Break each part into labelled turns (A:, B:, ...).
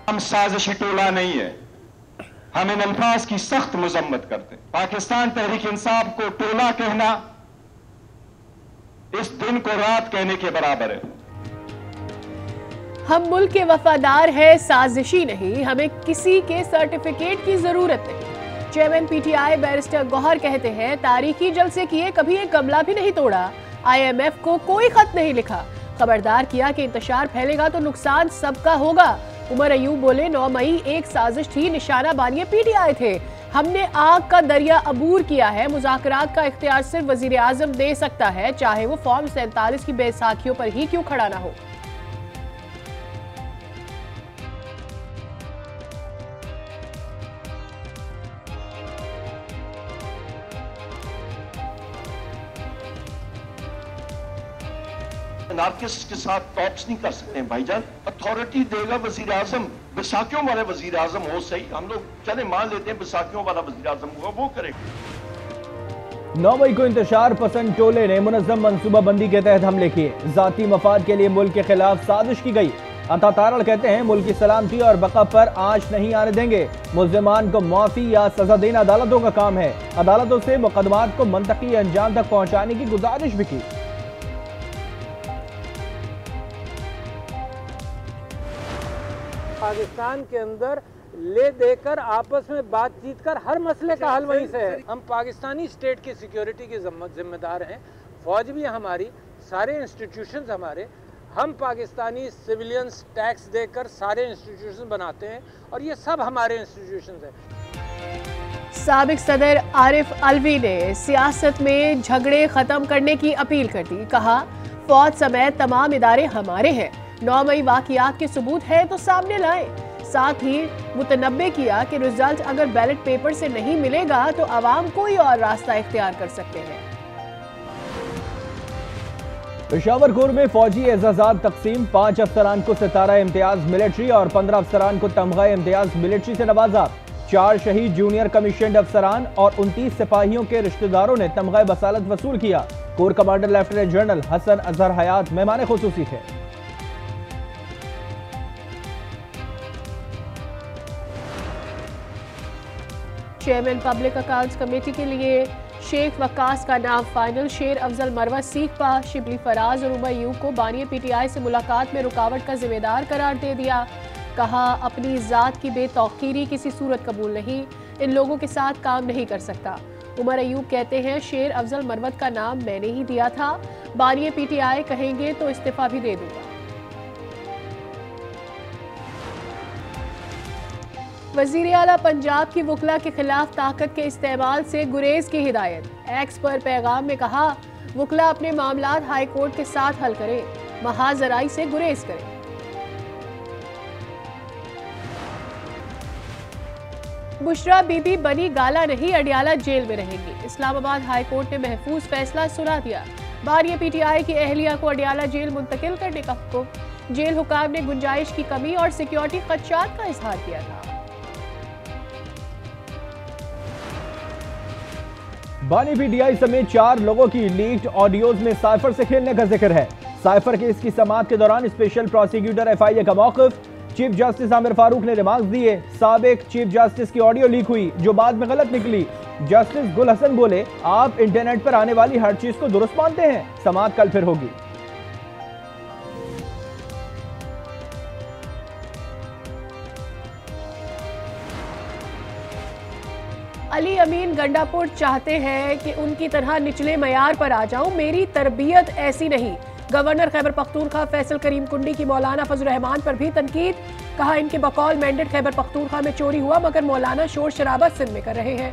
A: हम साजिशी टोला नहीं है, हम इन अल्फाज की सख्त मजम्मत करते हैं। पाकिस्तान तहरीक इंसाफ को टोला कहना इस दिन को रात कहने के बराबर है।
B: हम मुल्क के वफादार हैं, साजिशी नहीं। हमें किसी के सर्टिफिकेट की जरूरत नहीं। चेयरमैन पीटीआई बैरिस्टर गौहर कहते हैं, तारीखी जलसे किए, कभी एक गमला भी नहीं तोड़ा, IMF को कोई खत नहीं लिखा, खबरदार किया कि इंतशार फैलेगा तो नुकसान सबका होगा। उमर अयूब बोले, 9 मई एक साजिश थी, निशाना बानिए पीटीआई थे। हमने आग का दरिया अबूर किया है। मुज़ाकरात का इख्तियार सिर्फ वजीर आजम दे सकता है, चाहे वो फॉर्म 47 की बैसाखियों पर ही क्यों खड़ा ना हो।
C: एनार्किस्ट के साथ टॉप्स नहीं कर सकते हैं भाईजान। अथॉरिटी देगा वजीर आजम, बैसाखियों वाला वजीर आजम हो सही, हम लोग चले मान लेते हैं बैसाखियों वाला वजीर आजम होगा, वो करेगा।
D: 9 मई को इंतशार पसंद टोले ने मुनज़्ज़म मनसूबाबंदी के तहत हमले किए, जाती मफाद के लिए मुल्क के खिलाफ साजिश की गई। अता तारड़ कहते हैं, मुल्क की सलामती और बका पर आंच नहीं आने देंगे। मुल्ज़िमान को माफी या सजा देना अदालतों का काम है। अदालतों से मुकदमात को मंतकी अंजाम तक पहुंचाने की गुजारिश भी की।
E: पाकिस्तान के अंदर ले देकर आपस में बातचीत कर हर मसले का हल वहीं से है। हम पाकिस्तानी स्टेट की सिक्योरिटी के जिम्मेदार हैं, फौज भी हमारी, सारे इंस्टीट्यूशंस हमारे। हम पाकिस्तानी सिविलियंस टैक्स देकर सारे इंस्टीट्यूशन बनाते हैं और ये सब हमारे इंस्टीट्यूशंस हैं।
B: साबिक सदर आरिफ अलवी ने सियासत में झगड़े खत्म करने की अपील कर दी। कहा, फौज समेत तमाम इदारे हमारे हैं। 9 मई वाक़ियात के सबूत है तो सामने लाएं। साथ ही मुतनब्बे किया कि रिजल्ट अगर बैलेट पेपर से नहीं मिलेगा तो आवाम कोई और रास्ता इख्तियार कर सकते हैं।
D: पेशावर कोर में फौजी एजाजात तकसीम, 5 अफसरान को सितारा इम्तियाज मिलिट्री और 15 अफसरान को तमगा इम्तियाज मिलिट्री से नवाजा। 4 शहीद जूनियर कमीशन्ड अफसरान और 29 सिपाहियों के रिश्तेदारों ने तमगा बसालत वसूल किया। Core commander lieutenant general Hasan Azhar Hayat मेहमान खुसूसी थे।
B: चेयरमैन पब्लिक अकाउंट्स कमेटी के लिए शेख वक्कास का नाम फाइनल। शेर अफजल मरवा सीखपा, शिबली फराज और उमर अयूब को बानिया पीटीआई से मुलाकात में रुकावट का जिम्मेदार करार दे दिया। कहा, अपनी ज़ात की बेतौकीरी किसी सूरत कबूल नहीं, इन लोगों के साथ काम नहीं कर सकता। उमर अयूब कहते हैं, शेर अफजल मरवत का नाम मैंने ही दिया था, बानिया पीटीआई कहेंगे तो इस्तीफा भी दे दूंगा। वज़ीर आला पंजाब की वकला के खिलाफ ताकत के इस्तेमाल से गुरेज की हिदायत। एक्स पर पैगाम में कहा, वकला अपने मामलात हाई कोर्ट के साथ हल करें, महाजराई से गुरेज करें। बुशरा बीबी बनी गाला नहीं, अडियाला जेल में रहेंगी। इस्लामाबाद हाई कोर्ट ने महफूज फैसला सुना दिया। बानिया पीटीआई की अहलिया को अडियाला जेल मुंतकिल करने का हुक्म। जेल हुकाम ने गुंजाइश की कमी और सिक्योरिटी खदशात का इजहार किया था।
D: बानी पीटीआई समेत 4 लोगों की लीक्ड ऑडियोज में साइफर से खेलने का जिक्र है। साइफर केस की समाअत के दौरान स्पेशल प्रोसिक्यूटर FIA का मौक़िफ़, चीफ जस्टिस आमिर फारूक ने रिमार्क्स दिए। साबिक चीफ जस्टिस की ऑडियो लीक हुई जो बाद में गलत निकली। जस्टिस गुल हसन बोले, आप इंटरनेट पर आने वाली हर चीज को दुरुस्त मानते हैं। समाअत कल फिर होगी।
B: अली अमीन गंडापुर चाहते हैं कि उनकी तरह निचले मयार पर आ जाऊं, मेरी तरबियत ऐसी नहीं। गवर्नर खैबर पख्तूनख्वा फैसल करीम कुंडी की मौलाना फजल रहमान पर भी तनकीद। कहा, इनके बकौल मैंडेट खैबर पख्तूनख्वा में चोरी हुआ मगर मौलाना शोर शराबा सिंध में कर रहे हैं।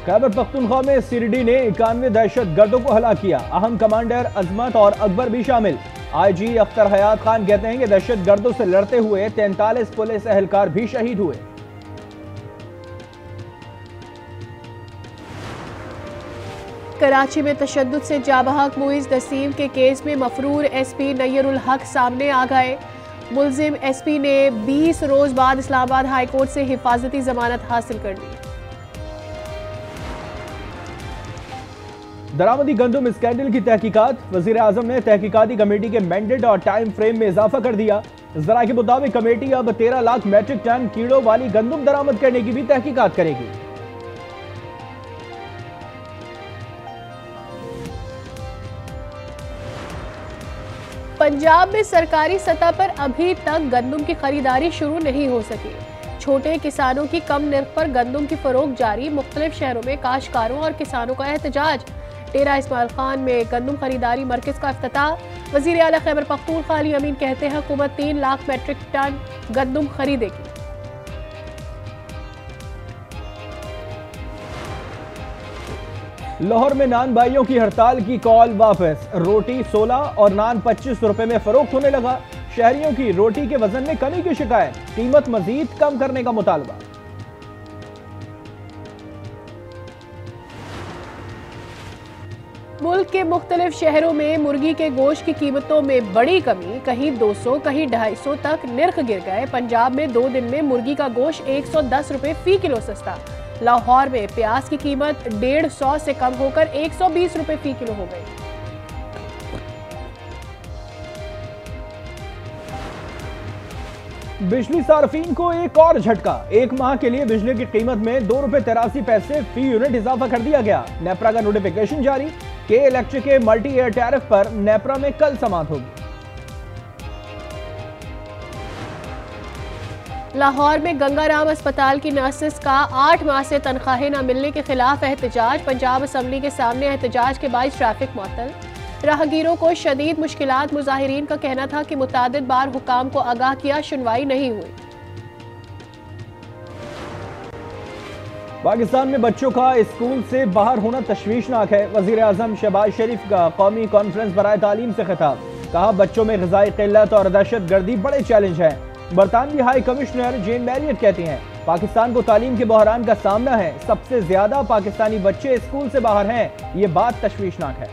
D: खैबर पख्तूनख्वा में सिरडी ने 91 दहशत गर्दों को हलाक किया। अहम कमांडर अजमत और अकबर भी शामिल। IG अख्तर हयात खान कहते हैं कि दहशत गर्दों से लड़ते हुए 43 पुलिस एहलकार भी शहीद हुए।
B: कराची में तशद्दुद से जाबहक मुइज़ नसीम के केस में मफरूर SP नय्यरुल हक सामने आ गए। मुलजिम SP ने 20 रोज बाद इस्लामाबाद हाई कोर्ट से हिफाजती जमानत हासिल कर ली।
D: दरामदी गंदम स्कैंडल की तहकीकात, वजीर आजम ने तहकीकाती कमेटी के मैंडेट और टाइम फ्रेम में इजाफा कर दिया। जरा के मुताबिक कमेटी अब 13 लाख मैट्रिक टन कीड़ों वाली गंदम दरामद करने की भी तहकीकात करेगी।
B: पंजाब में सरकारी सतह पर अभी तक गंदम की खरीदारी शुरू नहीं हो सकी। छोटे किसानों की कम निर्ख पर गंदम की फरोख्त जारी, मुख्तलिफ शहरों में काश्तकारों और किसानों का एहतजाज। डेरा इस्माइल खान में गंदम खरीदारी मरकज का इफ्तिताह। वजीर आला खैबर पख्तूनख्वा अली अमीन कहते हैं हुकूमत 3 लाख मैट्रिक टन गंदम खरीदेगी।
D: लाहौर में नान भाइयों की हड़ताल की कॉल वापस, रोटी 16 और नान 25 रुपए में फरोख्त होने लगा। शहरियों की रोटी के वजन में कमी की शिकायत, कीमत मजीद कम करने का मुतालबा।
B: मुल्क के मुख्तलिफ शहरों में मुर्गी के गोश्त की कीमतों में बड़ी कमी, कहीं 200 कहीं 250 तक निर्ख गिर गए। पंजाब में 2 दिन में मुर्गी का गोश्त 110 रुपए फी किलो सस्ता। लाहौर में प्याज की कीमत 150 से कम होकर 120 रुपए फी किलो हो गई।
D: बिजली सार्फिन को एक और झटका, 1 माह के लिए बिजली की कीमत में 2 रुपए 83 पैसे फी यूनिट इजाफा कर दिया गया। नेपरा का नोटिफिकेशन जारी, के इलेक्ट्रिक के मल्टी एयर टैरिफ पर नेपरा में कल समाअत होगी।
B: लाहौर में गंगाराम अस्पताल की नर्सेस का 8 माह से तनख्वाहें न मिलने के खिलाफ एहतजाज। पंजाब असम्बली के सामने एहतजाज के बाद ट्रैफिक मुअत्तल। राहगीरों को शदीद मुश्किलात। मुजाहिरीन का कहना था कि मुतादिद बार हुकाम को आगाह किया, सुनवाई नहीं हुई।
D: पाकिस्तान में बच्चों का स्कूल से बाहर होना तशवीशनाक है। वजीर आजम शहबाज शरीफ का कौमी कॉन्फ्रेंस बराए तालीम से खिताब, कहा बच्चों में ग़िज़ाई क़िल्लत और दहशत गर्दी बड़े चैलेंज हैं। बरतानवी हाई कमिश्नर जेन मैरियट कहती हैं पाकिस्तान को तालीम के बहरान का सामना है, सबसे ज्यादा पाकिस्तानी बच्चे स्कूल से बाहर हैं, ये बात तशवीशनाक है।